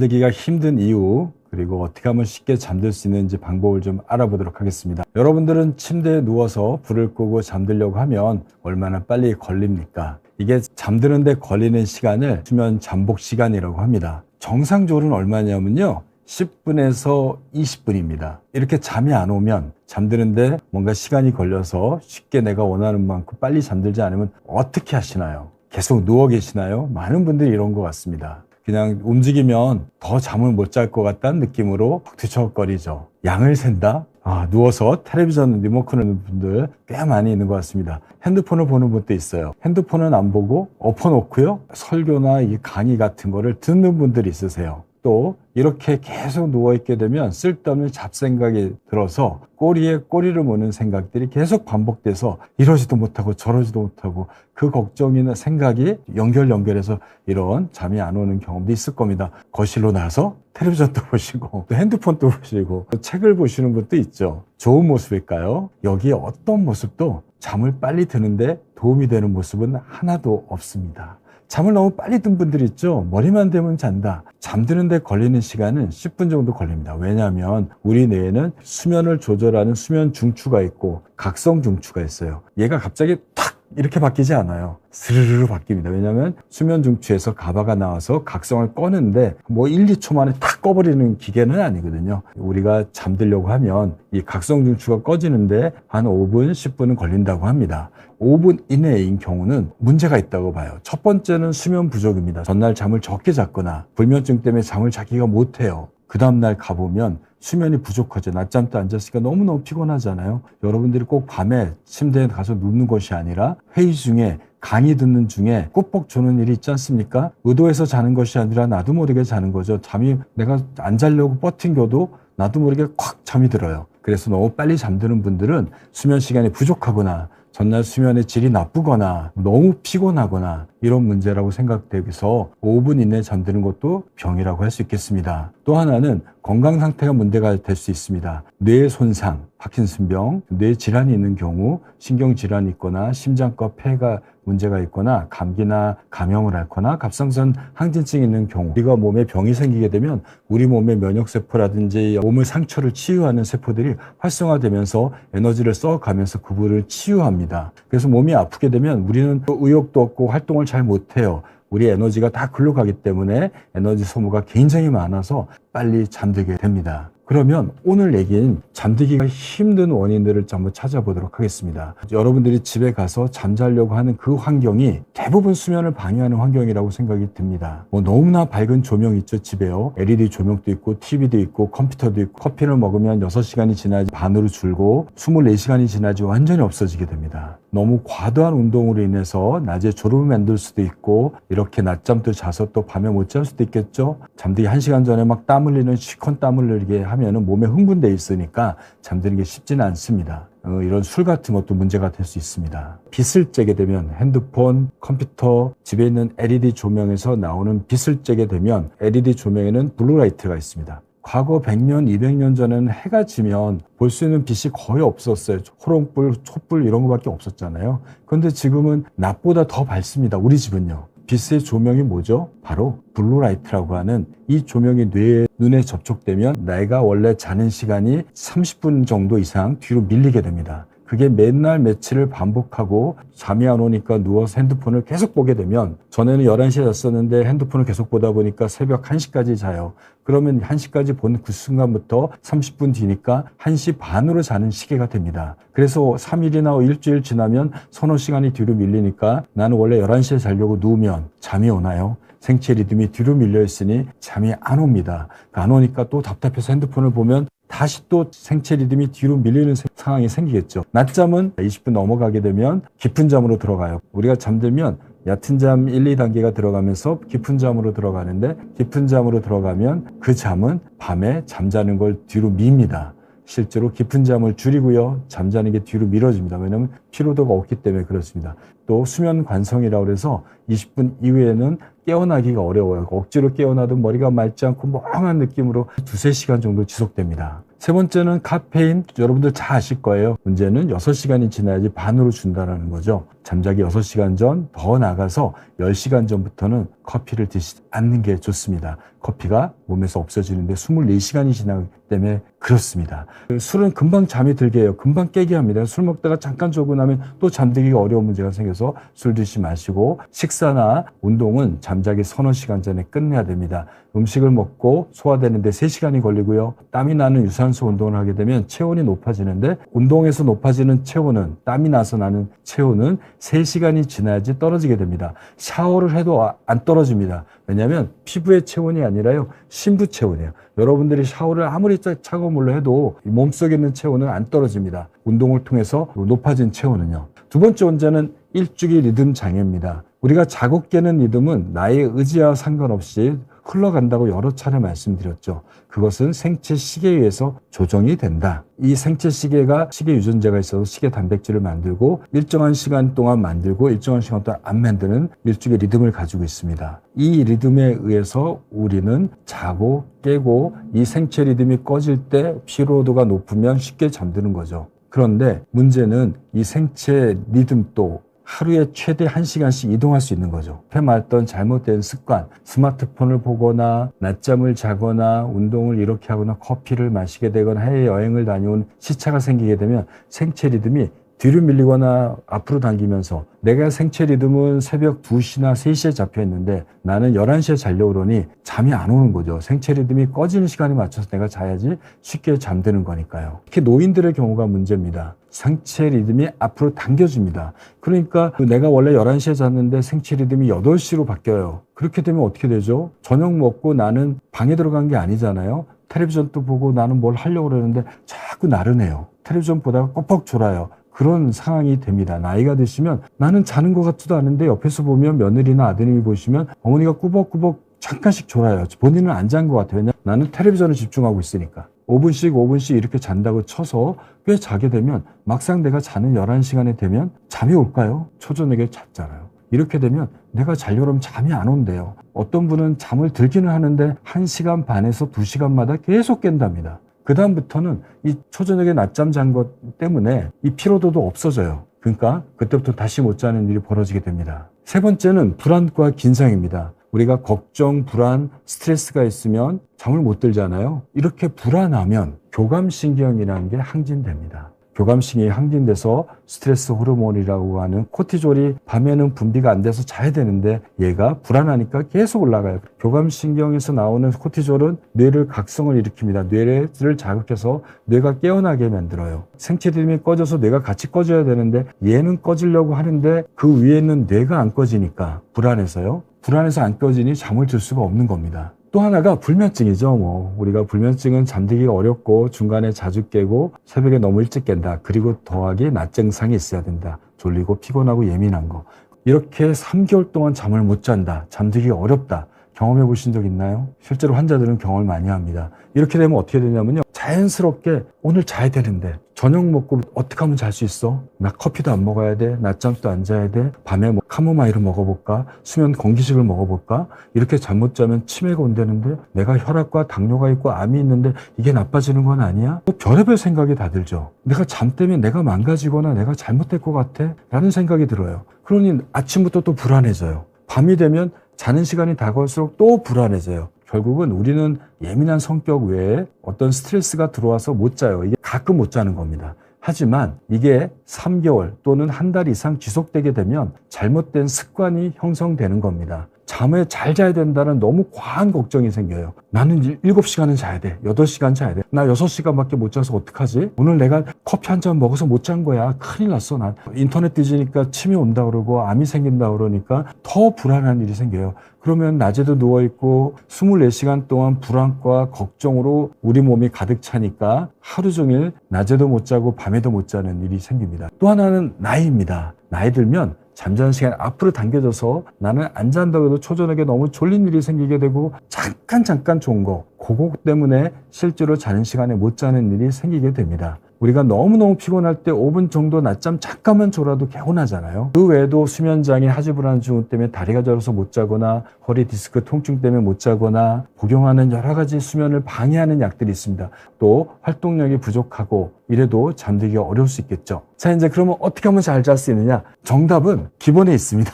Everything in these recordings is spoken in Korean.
잠들기가 힘든 이유, 그리고 어떻게 하면 쉽게 잠들 수 있는지 방법을 좀 알아보도록 하겠습니다. 여러분들은 침대에 누워서 불을 끄고 잠들려고 하면 얼마나 빨리 걸립니까? 이게 잠드는데 걸리는 시간을 수면 잠복 시간이라고 합니다. 정상적으로는 얼마냐면요, 10분에서 20분입니다. 이렇게 잠이 안 오면, 잠드는데 뭔가 시간이 걸려서 쉽게 내가 원하는 만큼 빨리 잠들지 않으면 어떻게 하시나요? 계속 누워 계시나요? 많은 분들이 이런 것 같습니다. 그냥 움직이면 더 잠을 못 잘 것 같다는 느낌으로 뒤척거리죠. 양을 샌다? 누워서 텔레비전 리모컨을 분들 꽤 많이 있는 것 같습니다. 핸드폰을 보는 분도 있어요. 핸드폰은 안 보고 엎어놓고요, 설교나 이 강의 같은 거를 듣는 분들이 있으세요. 또 이렇게 계속 누워있게 되면 쓸데없는 잡생각이 들어서 꼬리에 꼬리를 무는 생각들이 계속 반복돼서 이러지도 못하고 저러지도 못하고 그 걱정이나 생각이 연결해서 이런 잠이 안 오는 경험도 있을 겁니다. 거실로 나와서 텔레비전도 보시고 또 핸드폰도 보시고 또 책을 보시는 분도 있죠. 좋은 모습일까요? 여기 어떤 모습도 잠을 빨리 드는데 도움이 되는 모습은 하나도 없습니다. 잠을 너무 빨리 든 분들이 있죠. 머리만 대면 잔다. 잠드는데 걸리는 시간은 10분 정도 걸립니다. 왜냐하면 우리 뇌에는 수면을 조절하는 수면 중추가 있고 각성 중추가 있어요. 얘가 갑자기 탁 이렇게 바뀌지 않아요. 스르르 바뀝니다. 왜냐하면 수면 중추에서 가바가 나와서 각성을 꺼는데 1, 2초 만에 탁 꺼버리는 기계는 아니거든요. 우리가 잠들려고 하면 이 각성 중추가 꺼지는데 한 5분, 10분은 걸린다고 합니다. 5분 이내인 경우는 문제가 있다고 봐요. 첫 번째는 수면 부족입니다. 전날 잠을 적게 잤거나 불면증 때문에 잠을 자기가 못해요. 그 다음날 가보면 수면이 부족하죠. 낮잠도 안 잤으니까 너무너무 피곤하잖아요. 여러분들이 꼭 밤에 침대에 가서 눕는 것이 아니라 회의 중에 강의 듣는 중에 꾹뻑 조는 일이 있지 않습니까? 의도해서 자는 것이 아니라 나도 모르게 자는 거죠. 잠이 내가 안 자려고 버팅겨도 나도 모르게 콱 잠이 들어요. 그래서 너무 빨리 잠드는 분들은 수면 시간이 부족하거나 전날 수면의 질이 나쁘거나 너무 피곤하거나 이런 문제라고 생각되어서 5분 이내에 잠드는 것도 병이라고 할 수 있겠습니다. 또 하나는 건강 상태가 문제가 될 수 있습니다. 뇌 손상, 파킨슨병, 뇌 질환이 있는 경우, 신경 질환이 있거나 심장과 폐가 문제가 있거나 감기나 감염을 앓거나 갑상선 항진증이 있는 경우, 우리가 몸에 병이 생기게 되면 우리 몸의 면역세포라든지 몸의 상처를 치유하는 세포들이 활성화되면서 에너지를 써가면서 그 부분을 치유합니다. 그래서 몸이 아프게 되면 우리는 의욕도 없고 활동을 잘 못해요. 우리 에너지가 다 글로 가기 때문에 에너지 소모가 굉장히 많아서 빨리 잠들게 됩니다. 그러면 오늘 얘기는 잠들기가 힘든 원인들을 한번 찾아보도록 하겠습니다. 여러분들이 집에 가서 잠자려고 하는 그 환경이 대부분 수면을 방해하는 환경이라고 생각이 듭니다. 너무나 밝은 조명 있죠, 집에요. LED 조명도 있고 TV도 있고 컴퓨터도 있고, 커피를 먹으면 6시간이 지나지 반으로 줄고 24시간이 지나지 완전히 없어지게 됩니다. 너무 과도한 운동으로 인해서 낮에 졸음을 만들 수도 있고 이렇게 낮잠도 자서 또 밤에 못 잘 수도 있겠죠. 잠들기 1시간 전에 막 땀 흘리는 시컨 땀 흘리게 하면은 몸에 흥분돼 있으니까 잠드는 게 쉽지는 않습니다. 이런 술 같은 것도 문제가 될 수 있습니다. 빛을 쬐게 되면 핸드폰, 컴퓨터, 집에 있는 LED 조명에서 나오는 빛을 쬐게 되면 LED 조명에는 블루라이트가 있습니다. 과거 100년, 200년 전에는 해가 지면 볼 수 있는 빛이 거의 없었어요. 호롱불, 촛불 이런 거밖에 없었잖아요. 그런데 지금은 낮보다 더 밝습니다. 우리 집은요. 빛의 조명이 뭐죠? 바로 블루라이트라고 하는 이 조명이 눈에 접촉되면 내가 원래 자는 시간이 30분 정도 이상 뒤로 밀리게 됩니다. 그게 맨날 며칠을 반복하고 잠이 안 오니까 누워서 핸드폰을 계속 보게 되면, 전에는 11시에 잤었는데 핸드폰을 계속 보다 보니까 새벽 1시까지 자요. 그러면 1시까지 본 그 순간부터 30분 뒤니까 1시 반으로 자는 시계가 됩니다. 그래서 3일이나 일주일 지나면 서너 시간이 뒤로 밀리니까 나는 원래 11시에 자려고 누우면 잠이 오나요? 생체 리듬이 뒤로 밀려 있으니 잠이 안 옵니다. 안 오니까 또 답답해서 핸드폰을 보면 다시 또 생체 리듬이 뒤로 밀리는 상황이 생기겠죠. 낮잠은 20분 넘어가게 되면 깊은 잠으로 들어가요. 우리가 잠들면 얕은 잠 1, 2단계가 들어가면서 깊은 잠으로 들어가는데, 깊은 잠으로 들어가면 그 잠은 밤에 잠자는 걸 뒤로 밉니다. 실제로 깊은 잠을 줄이고요, 잠자는 게 뒤로 미뤄집니다. 왜냐하면 피로도가 없기 때문에 그렇습니다. 또 수면 관성이라고 해서 20분 이후에는 깨어나기가 어려워요. 억지로 깨어나도 머리가 맑지 않고 멍한 느낌으로 2-3시간 정도 지속됩니다. 세 번째는 카페인. 여러분들 잘 아실 거예요. 문제는 6시간이 지나야지 반으로 준다는 거죠. 잠자기 6시간 전, 더 나가서 10시간 전부터는 커피를 드시지 않는 게 좋습니다. 커피가 몸에서 없어지는데 24시간이 지나기 때문에 그렇습니다. 술은 금방 잠이 들게 해요. 금방 깨게 합니다. 술 먹다가 잠깐 자고 나면 또 잠들기가 어려운 문제가 생겨서 술 드시지 마시고, 식사나 운동은 잠자기 서너 시간 전에 끝내야 됩니다. 음식을 먹고 소화되는데 3시간이 걸리고요. 땀이 나는 유산소 운동을 하게 되면 체온이 높아지는데, 운동에서 높아지는 체온은, 땀이 나서 나는 체온은 3시간이 지나야지 떨어지게 됩니다. 샤워를 해도 안 떨어집니다. 왜냐하면 피부의 체온이 아니라요, 신부 체온이에요. 여러분들이 샤워를 아무리 차가운 물로 해도 몸속에 있는 체온은 안 떨어집니다. 운동을 통해서 높아진 체온은요. 두 번째 원자는 일주기 리듬 장애입니다. 우리가 자고 깨는 리듬은 나의 의지와 상관없이 흘러간다고 여러 차례 말씀드렸죠. 그것은 생체 시계에 의해서 조정이 된다. 이 생체 시계가 시계 유전자가 있어서 시계 단백질을 만들고 일정한 시간 동안 만들고 일정한 시간 동안 안 만드는 일주기 리듬을 가지고 있습니다. 이 리듬에 의해서 우리는 자고 깨고, 이 생체 리듬이 꺼질 때 피로도가 높으면 쉽게 잠드는 거죠. 그런데 문제는 이 생체 리듬도 하루에 최대 1시간씩 이동할 수 있는 거죠. 해말던 잘못된 습관, 스마트폰을 보거나 낮잠을 자거나 운동을 이렇게 하거나 커피를 마시게 되거나 해외여행을 다녀온 시차가 생기게 되면 생체 리듬이 뒤로 밀리거나 앞으로 당기면서, 내가 생체 리듬은 새벽 2시나 3시에 잡혀 있는데 나는 11시에 자려고 그러니 잠이 안 오는 거죠. 생체 리듬이 꺼지는 시간에 맞춰서 내가 자야지 쉽게 잠드는 거니까요. 특히 노인들의 경우가 문제입니다. 생체 리듬이 앞으로 당겨집니다. 그러니까 내가 원래 11시에 잤는데 생체 리듬이 8시로 바뀌어요. 그렇게 되면 어떻게 되죠? 저녁 먹고 나는 방에 들어간 게 아니잖아요. 텔레비전도 보고 나는 뭘 하려고 그러는데 자꾸 나른해요. 텔레비전 보다가 뻑뻑 졸아요. 그런 상황이 됩니다. 나이가 드시면 나는 자는 것 같지도 않은데 옆에서 보면 며느리나 아드님이 보시면 어머니가 꾸벅꾸벅 잠깐씩 졸아요. 본인은 안 잔 것 같아요. 왜냐하면 나는 텔레비전을 집중하고 있으니까. 5분씩 이렇게 잔다고 쳐서 꽤 자게 되면 막상 내가 자는 11시간이 되면 잠이 올까요? 초저녁에 잤잖아요. 이렇게 되면 내가 자려고 하면 잠이 안 온대요. 어떤 분은 잠을 들기는 하는데 1시간 반에서 2시간마다 계속 깬답니다. 그 다음부터는 이 초저녁에 낮잠 잔 것 때문에 이 피로도도 없어져요. 그러니까 그때부터 다시 못 자는 일이 벌어지게 됩니다. 세 번째는 불안과 긴장입니다. 우리가 걱정, 불안, 스트레스가 있으면 잠을 못 들잖아요. 이렇게 불안하면 교감신경이라는 게 항진됩니다. 교감신경이 항진돼서 스트레스 호르몬이라고 하는 코티졸이 밤에는 분비가 안 돼서 자야 되는데 얘가 불안하니까 계속 올라가요. 교감신경에서 나오는 코티졸은 뇌를 각성을 일으킵니다. 뇌를 자극해서 뇌가 깨어나게 만들어요. 생체 리듬이 꺼져서 뇌가 같이 꺼져야 되는데 얘는 꺼지려고 하는데 그 위에 있는 뇌가 안 꺼지니까 불안해서 안 꺼지니 잠을 들 수가 없는 겁니다. 또 하나가 불면증이죠. 우리가 불면증은 잠들기가 어렵고 중간에 자주 깨고 새벽에 너무 일찍 깬다. 그리고 더하기 낮 증상이 있어야 된다. 졸리고 피곤하고 예민한 거. 이렇게 3개월 동안 잠을 못 잔다. 잠들기가 어렵다. 경험해 보신 적 있나요? 실제로 환자들은 경험을 많이 합니다. 이렇게 되면 어떻게 되냐면요. 자연스럽게 오늘 자야 되는데 저녁 먹고 어떻게 하면 잘 수 있어? 나 커피도 안 먹어야 돼. 낮잠도 안 자야 돼. 밤에 카모마일을 먹어볼까? 수면 건기식을 먹어볼까? 이렇게 잠 못 자면 치매가 온다는데 내가 혈압과 당뇨가 있고 암이 있는데 이게 나빠지는 건 아니야? 또 별의별 생각이 다 들죠. 내가 잠 때문에 내가 망가지거나 내가 잘못될 것 같아? 라는 생각이 들어요. 그러니 아침부터 또 불안해져요. 밤이 되면 자는 시간이 다가올수록 또 불안해져요. 결국은 우리는 예민한 성격 외에 어떤 스트레스가 들어와서 못 자요. 이게 가끔 못 자는 겁니다. 하지만 이게 3개월 또는 한 달 이상 지속되게 되면 잘못된 습관이 형성되는 겁니다. 잠을 잘 자야 된다는 너무 과한 걱정이 생겨요. 나는 7시간은 자야 돼. 8시간 자야 돼. 나 6시간밖에 못 자서 어떡하지? 오늘 내가 커피 한 잔 먹어서 못 잔 거야. 큰일 났어. 난 인터넷 뒤지니까 침이 온다 그러고 암이 생긴다 그러니까 더 불안한 일이 생겨요. 그러면 낮에도 누워있고 24시간 동안 불안과 걱정으로 우리 몸이 가득 차니까 하루 종일 낮에도 못 자고 밤에도 못 자는 일이 생깁니다. 또 하나는 나이입니다. 나이 들면 잠자는 시간이 앞으로 당겨져서 나는 안 잔다고 해도 초저녁에 너무 졸린 일이 생기게 되고 잠깐 좋은 거 그거 때문에 실제로 자는 시간에 못 자는 일이 생기게 됩니다. 우리가 너무너무 피곤할 때 5분 정도 낮잠 잠깐만 졸아도 개운하잖아요. 그 외에도 수면장애, 하지불안 증후 때문에 다리가 저려서 못 자거나 허리 디스크 통증 때문에 못 자거나 복용하는 여러 가지 수면을 방해하는 약들이 있습니다. 또 활동력이 부족하고 이래도 잠들기가 어려울 수 있겠죠. 자, 이제 그러면 어떻게 하면 잘 잘 수 있느냐? 정답은 기본에 있습니다.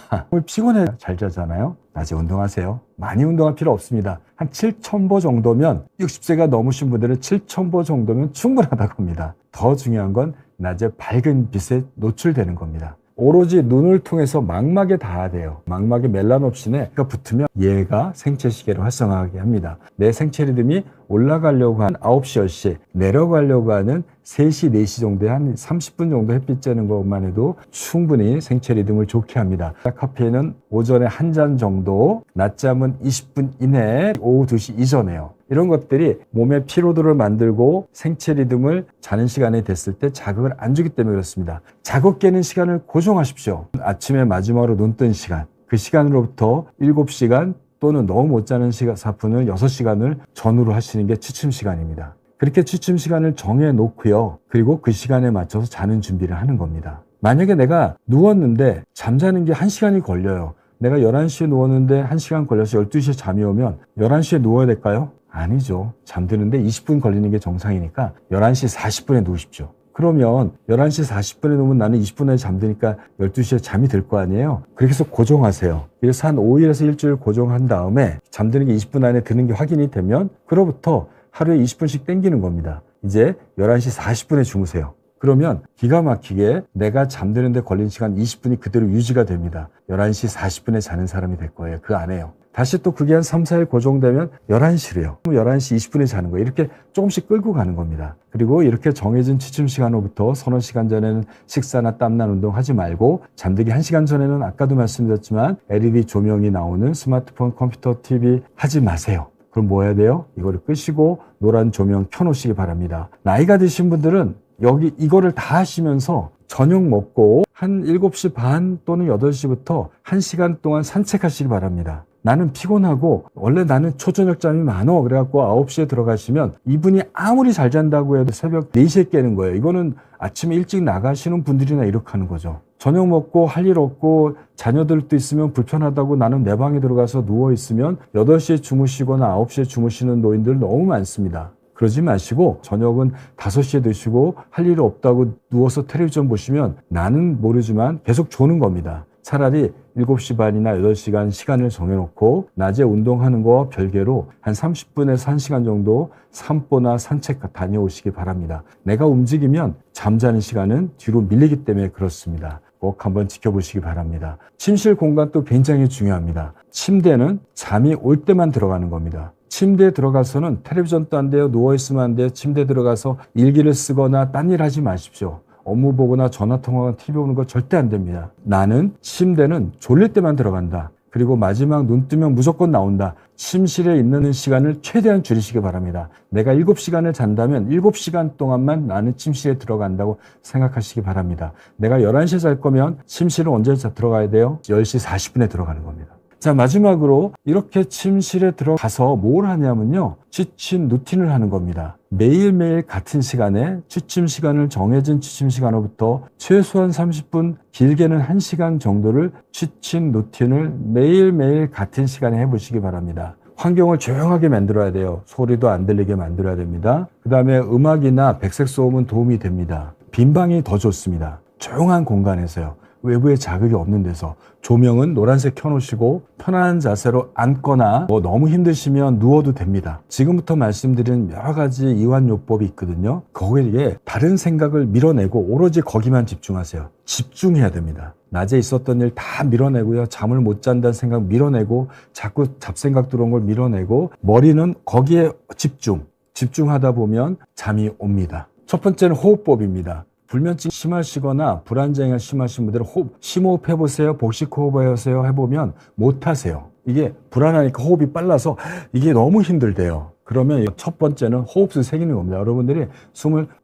피곤해 잘 자잖아요. 낮에 운동하세요. 많이 운동할 필요 없습니다. 한 7,000보 정도면 60세가 넘으신 분들은 7,000보 정도면 충분하다고 합니다. 더 중요한 건 낮에 밝은 빛에 노출되는 겁니다. 오로지 눈을 통해서 망막에 닿아야 돼요. 망막에 멜라놉신가 붙으면 얘가 생체 시계를 활성화하게 합니다. 내 생체 리듬이 올라가려고 한 9시, 10시, 내려가려고 하는 3시, 4시 정도에 한 30분 정도 햇빛 쬐는 것만 해도 충분히 생체 리듬을 좋게 합니다. 카페인은 오전에 한 잔 정도, 낮잠은 20분 이내, 오후 2시 이전에요. 이런 것들이 몸의 피로도를 만들고 생체 리듬을 자는 시간이 됐을 때 자극을 안 주기 때문에 그렇습니다. 자극 깨는 시간을 고정하십시오. 아침에 마지막으로 눈 뜬 시간, 그 시간으로부터 7시간 또는 너무 못 자는 사푼을 6시간을 전후로 하시는 게 취침 시간입니다. 그렇게 취침 시간을 정해 놓고요. 그리고 그 시간에 맞춰서 자는 준비를 하는 겁니다. 만약에 내가 누웠는데 잠자는 게 1시간이 걸려요. 내가 11시에 누웠는데 1시간 걸려서 12시에 잠이 오면 11시에 누워야 될까요? 아니죠. 잠드는데 20분 걸리는 게 정상이니까 11시 40분에 누우십시오. 그러면 11시 40분에 누우면 나는 20분 안에 잠드니까 12시에 잠이 들 거 아니에요? 그렇게 해서 고정하세요. 그래서 한 5일에서 일주일 고정한 다음에 잠드는 게 20분 안에 드는 게 확인이 되면 그로부터 하루에 20분씩 땡기는 겁니다. 이제 11시 40분에 주무세요. 그러면 기가 막히게 내가 잠드는데 걸린 시간 20분이 그대로 유지가 됩니다. 11시 40분에 자는 사람이 될 거예요. 그 안에요. 다시 또 그게 한 3, 4일 고정되면 11시래요. 11시 20분에 자는 거예요. 이렇게 조금씩 끌고 가는 겁니다. 그리고 이렇게 정해진 취침 시간으로부터 서너 시간 전에는 식사나 땀난 운동 하지 말고 잠들기 1시간 전에는 아까도 말씀드렸지만 LED 조명이 나오는 스마트폰, 컴퓨터, TV 하지 마세요. 그럼 뭐 해야 돼요? 이거를 끄시고 노란 조명 켜놓으시기 바랍니다. 나이가 드신 분들은 이거를 다 하시면서 저녁 먹고 한 7시 반 또는 8시부터 1시간 동안 산책하시기 바랍니다. 나는 피곤하고 원래 나는 초저녁잠이 많어 그래갖고 9시에 들어가시면 이분이 아무리 잘 잔다고 해도 새벽 4시에 깨는 거예요. 이거는 아침에 일찍 나가시는 분들이나 이렇게 하는 거죠. 저녁 먹고 할 일 없고 자녀들도 있으면 불편하다고 나는 내 방에 들어가서 누워있으면 8시에 주무시거나 9시에 주무시는 노인들 너무 많습니다. 그러지 마시고 저녁은 5시에 드시고 할 일 없다고 누워서 텔레비전 보시면 나는 모르지만 계속 조는 겁니다. 차라리 7시 반이나 8시간 시간을 정해놓고 낮에 운동하는 거와 별개로 한 30분에서 1시간 정도 산보나 산책 다녀오시기 바랍니다. 내가 움직이면 잠자는 시간은 뒤로 밀리기 때문에 그렇습니다. 꼭 한번 지켜보시기 바랍니다. 침실 공간도 굉장히 중요합니다. 침대는 잠이 올 때만 들어가는 겁니다. 침대에 들어가서는 텔레비전도 안 돼요. 누워있으면 안 돼요. 침대에 들어가서 일기를 쓰거나 딴 일 하지 마십시오. 업무 보거나 전화통화나 TV 보는 거 절대 안 됩니다. 나는 침대는 졸릴 때만 들어간다. 그리고 마지막 눈 뜨면 무조건 나온다. 침실에 있는 시간을 최대한 줄이시기 바랍니다. 내가 7시간을 잔다면 7시간 동안만 나는 침실에 들어간다고 생각하시기 바랍니다. 내가 11시에 잘 거면 침실은 언제 들어가야 돼요? 10시 40분에 들어가는 겁니다. 자, 마지막으로 이렇게 침실에 들어가서 뭘 하냐면요. 취침 루틴을 하는 겁니다. 매일매일 같은 시간에 취침 시간을 정해진 취침 시간으로부터 최소한 30분, 길게는 1시간 정도를 취침 루틴을 매일매일 같은 시간에 해보시기 바랍니다. 환경을 조용하게 만들어야 돼요. 소리도 안 들리게 만들어야 됩니다. 그 다음에 음악이나 백색 소음은 도움이 됩니다. 빈 방이 더 좋습니다. 조용한 공간에서요. 외부에 자극이 없는 데서 조명은 노란색 켜놓으시고 편안한 자세로 앉거나 너무 힘드시면 누워도 됩니다. 지금부터 말씀드린 여러 가지 이완요법이 있거든요. 거기에 다른 생각을 밀어내고 오로지 거기만 집중하세요. 집중해야 됩니다. 낮에 있었던 일 다 밀어내고요. 잠을 못 잔다는 생각 밀어내고 자꾸 잡생각 들어온 걸 밀어내고 머리는 거기에 집중하다 보면 잠이 옵니다. 첫 번째는 호흡법입니다. 불면증 심하시거나 불안장애가 심하신 분들은 심호흡 해보세요. 복식 호흡 해보면 못하세요. 이게 불안하니까 호흡이 빨라서 이게 너무 힘들대요. 그러면 첫 번째는 호흡수 새기는 겁니다. 여러분들이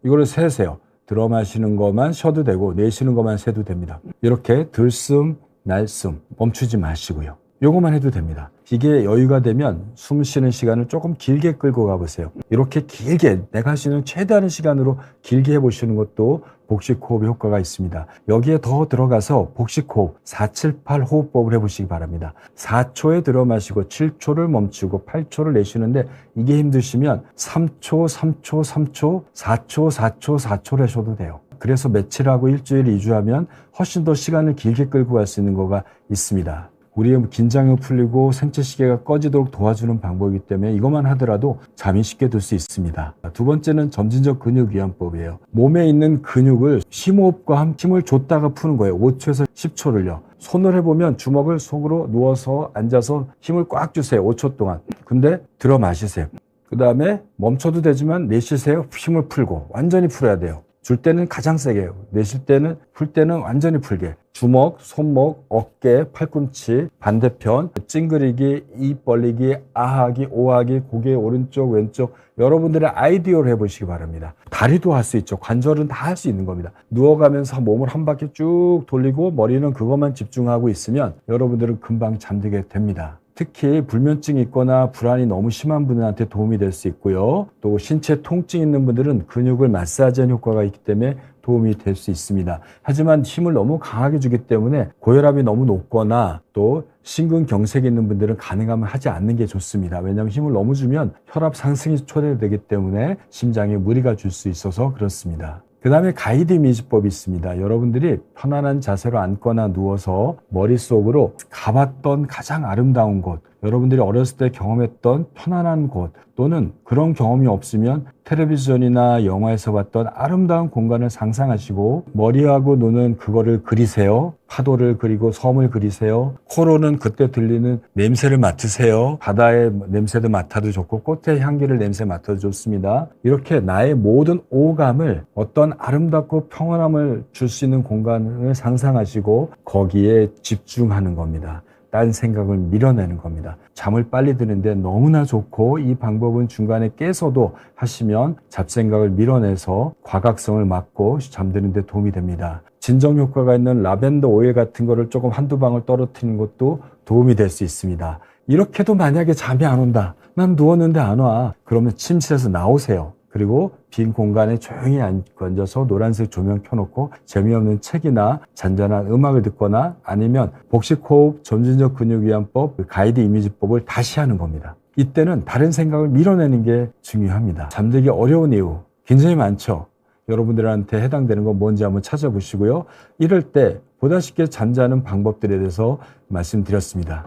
이거를 세세요. 들어 마시는 것만 쉬어도 되고 내쉬는 것만 세도 됩니다. 이렇게 들숨, 날숨 멈추지 마시고요. 요것만 해도 됩니다. 이게 여유가 되면 숨 쉬는 시간을 조금 길게 끌고 가보세요. 이렇게 길게 내가 할 수 있는 최대한의 시간으로 길게 해보시는 것도 복식호흡의 효과가 있습니다. 여기에 더 들어가서 복식호흡 478 호흡법을 해보시기 바랍니다. 4초에 들어 마시고 7초를 멈추고 8초를 내쉬는데 이게 힘드시면 3초, 3초, 3초, 4초, 4초, 4초를 하셔도 돼요. 그래서 며칠 하고 일주일, 2주 하면 훨씬 더 시간을 길게 끌고 갈 수 있는 거가 있습니다. 우리의 긴장이 풀리고 생체시계가 꺼지도록 도와주는 방법이기 때문에 이것만 하더라도 잠이 쉽게 들 수 있습니다. 두 번째는 점진적 근육이완법이에요. 몸에 있는 근육을 심호흡과 힘을 줬다가 푸는 거예요. 5초에서 10초를요. 손을 해보면 주먹을 속으로 누워서 앉아서 힘을 꽉 주세요. 5초 동안. 근데 들어 마시세요. 그 다음에 멈춰도 되지만 내쉬세요. 힘을 풀고 완전히 풀어야 돼요. 줄 때는 가장 세게, 내쉴 때는, 풀 때는 완전히 풀게. 주먹, 손목, 어깨, 팔꿈치, 반대편, 찡그리기, 입 벌리기, 아하기, 오하기, 고개 오른쪽, 왼쪽, 여러분들의 아이디어로 해보시기 바랍니다. 다리도 할 수 있죠. 관절은 다 할 수 있는 겁니다. 누워가면서 몸을 한 바퀴 쭉 돌리고 머리는 그것만 집중하고 있으면 여러분들은 금방 잠들게 됩니다. 특히 불면증이 있거나 불안이 너무 심한 분들한테 도움이 될 수 있고요. 또 신체 통증 있는 분들은 근육을 마사지하는 효과가 있기 때문에 도움이 될 수 있습니다. 하지만 힘을 너무 강하게 주기 때문에 고혈압이 너무 높거나 또 심근경색이 있는 분들은 가능하면 하지 않는 게 좋습니다. 왜냐하면 힘을 너무 주면 혈압 상승이 초래되기 때문에 심장에 무리가 줄 수 있어서 그렇습니다. 그 다음에 가이드 이미지법이 있습니다. 여러분들이 편안한 자세로 앉거나 누워서 머릿속으로 가봤던 가장 아름다운 곳, 여러분들이 어렸을 때 경험했던 편안한 곳 또는 그런 경험이 없으면 텔레비전이나 영화에서 봤던 아름다운 공간을 상상하시고 머리하고 눈은 그거를 그리세요. 파도를 그리고 섬을 그리세요. 코로는 그때 들리는 냄새를 맡으세요. 바다의 냄새도 맡아도 좋고 꽃의 향기를 냄새 맡아도 좋습니다. 이렇게 나의 모든 오감을 어떤 아름답고 평온함을 줄 수 있는 공간을 상상하시고 거기에 집중하는 겁니다. 딴 생각을 밀어내는 겁니다. 잠을 빨리 드는데 너무나 좋고 이 방법은 중간에 깨서도 하시면 잡생각을 밀어내서 과각성을 막고 잠드는 데 도움이 됩니다. 진정 효과가 있는 라벤더 오일 같은 거를 조금 한두 방울 떨어뜨리는 것도 도움이 될 수 있습니다. 이렇게도 만약에 잠이 안 온다. 난 누웠는데 안 와. 그러면 침실에서 나오세요. 그리고 빈 공간에 조용히 앉아서 노란색 조명 켜놓고 재미없는 책이나 잔잔한 음악을 듣거나 아니면 복식호흡, 점진적 근육이완법, 가이드 이미지법을 다시 하는 겁니다. 이때는 다른 생각을 밀어내는 게 중요합니다. 잠들기 어려운 이유 굉장히 많죠. 여러분들한테 해당되는 건 뭔지 한번 찾아보시고요. 이럴 때 보다 쉽게 잠자는 방법들에 대해서 말씀드렸습니다.